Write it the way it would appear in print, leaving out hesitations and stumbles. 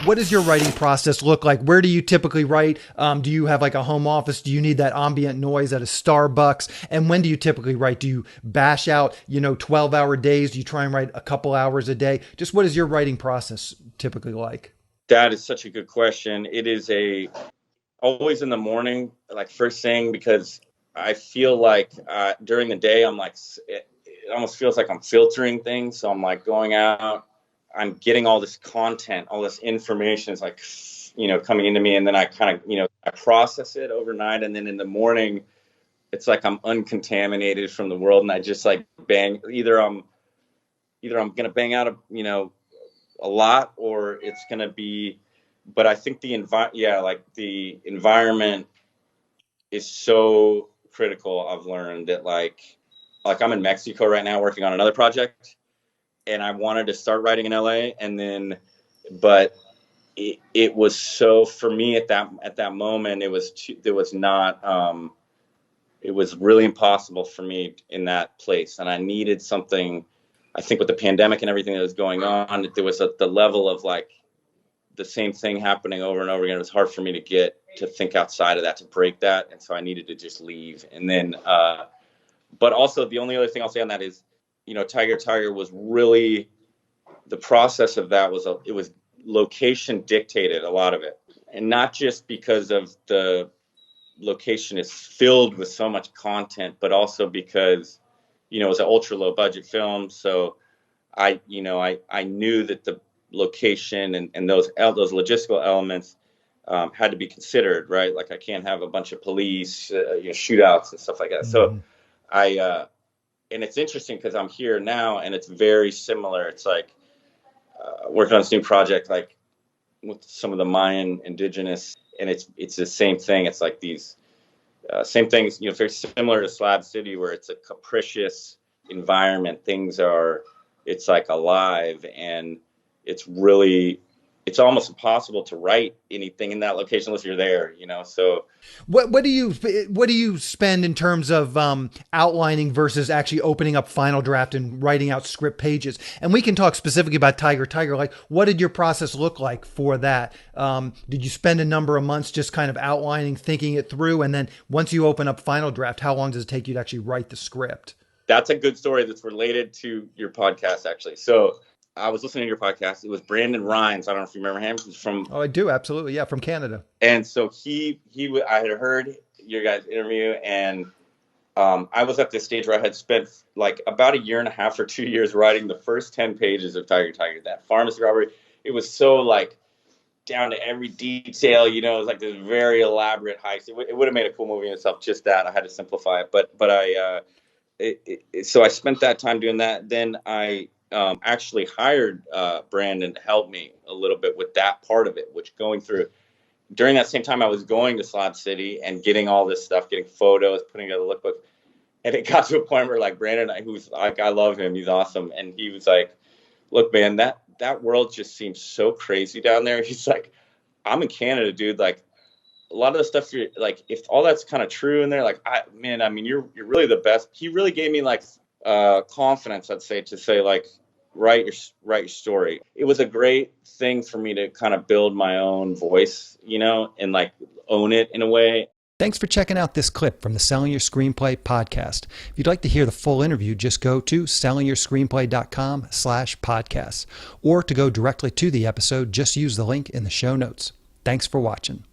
What does your writing process look like? Where do you typically write? Do you have like a home office? Do you need that ambient noise at a Starbucks? And when do you typically write? Do you bash out, 12-hour days? Do you try and write a couple hours a day? Just what is your writing process typically like? That is such a good question. It is always in the morning, like first thing, because I feel like during the day, I'm like, it almost feels like I'm filtering things. So I'm like going out, I'm getting all this content, all this information is like, coming into me. And then I kind of, I process it overnight. And then in the morning, it's like I'm uncontaminated from the world. And I just like bang, either I'm going to bang out, a lot, or it's going to be, but I think the environment is so critical. I've learned that like I'm in Mexico right now working on another project, and I wanted to start writing in LA, but it was so, for me at that moment, it was really impossible for me in that place. And I needed something, I think with the pandemic and everything that was going on, there was the level of like the same thing happening over and over again. It was hard for me to think outside of that, to break that. And so I needed to just leave. And then, but also the only other thing I'll say on that is, Tyger Tyger was really, the process of that it was location dictated, a lot of it. And not just because of the location is filled with so much content, but also because, it was an ultra low budget film. So I knew that the location and those logistical elements had to be considered, right? Like I can't have a bunch of police, shootouts and stuff like that. Mm-hmm. So and it's interesting because I'm here now and it's very similar. It's like working on this new project, like with some of the Mayan indigenous, and it's the same thing. It's like these same things, very similar to Slab City, where it's a capricious environment. It's like alive, and it's almost impossible to write anything in that location unless you're there, so. What do you spend in terms of outlining versus actually opening up final draft and writing out script pages? And we can talk specifically about Tyger Tyger. Like, what did your process look like for that? Did you spend a number of months just kind of outlining, thinking it through? And then once you open up final draft, how long does it take you to actually write the script? That's a good story that's related to your podcast, actually. So I was listening to your podcast. It was Brandon Rhymes. I don't know if you remember him. He's from... Oh, I do. Absolutely. Yeah. From Canada. And so I had heard your guys' interview, and I was at this stage where I had spent like about a year and a half or 2 years writing the first 10 pages of Tyger Tyger, that pharmacy robbery. It was so like down to every detail, it was like this very elaborate heist. It would have made a cool movie in itself, just that. I had to simplify it. But so I spent that time doing that. Then I actually hired Brandon to help me a little bit with that part of it, which going through during that same time I was going to Slab City and getting all this stuff, getting photos, putting together the lookbook. And it got to a point where like Brandon, who's like, I love him, he's awesome. And he was like, look, man, that world just seems so crazy down there. He's like, I'm in Canada, dude. Like a lot of the stuff you're like, if all that's kind of true in there, like, you're really the best. He really gave me like confidence, I'd say, to say like, write your story. It was a great thing for me to kind of build my own voice, and like own it in a way. Thanks for checking out this clip from the Selling Your Screenplay podcast. If you'd like to hear the full interview, just go to sellingyourscreenplay.com/podcasts, or to go directly to the episode, just use the link in the show notes. Thanks for watching.